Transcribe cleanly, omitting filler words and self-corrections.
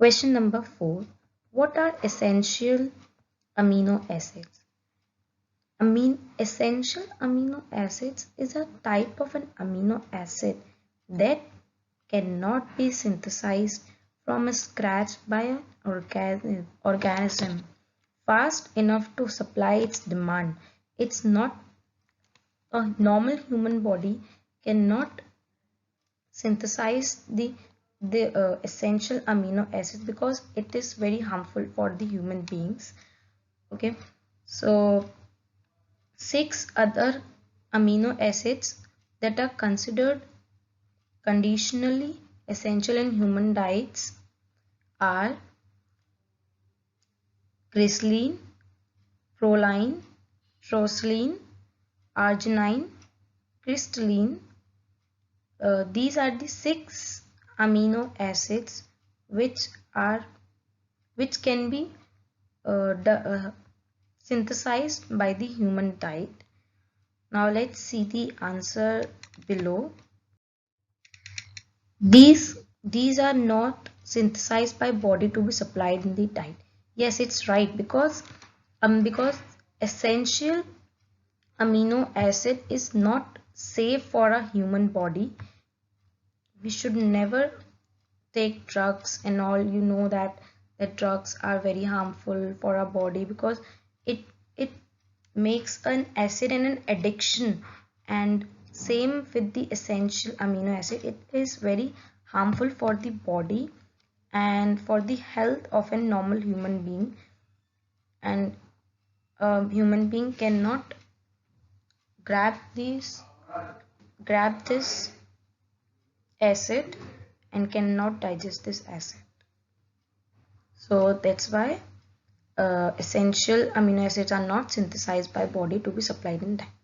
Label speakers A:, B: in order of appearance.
A: Question number 4. What are essential amino acids? Essential amino acids is a type of an amino acid that cannot be synthesized from scratch by an organism fast enough to supply its demand. It's not a normal human body cannot synthesize the essential amino acids because it is very harmful for the human beings. Okay, so 6 other amino acids that are considered conditionally essential in human diets are glycine, proline, trosilin, arginine, crystalline. These are the 6 amino acids which can be synthesized by the human diet. Now let's see the answer below. These are not synthesized by body to be supplied in the diet. Yes, it's right, because essential amino acid is not safe for a human body. We should never take drugs and all. You know that drugs are very harmful for our body because it makes an acid and an addiction, and same with the essential amino acid. It is very harmful for the body and for the health of a normal human being, and a human being cannot grab this acid and cannot digest this acid. So that's why essential amino acids are not synthesized by body to be supplied in diet.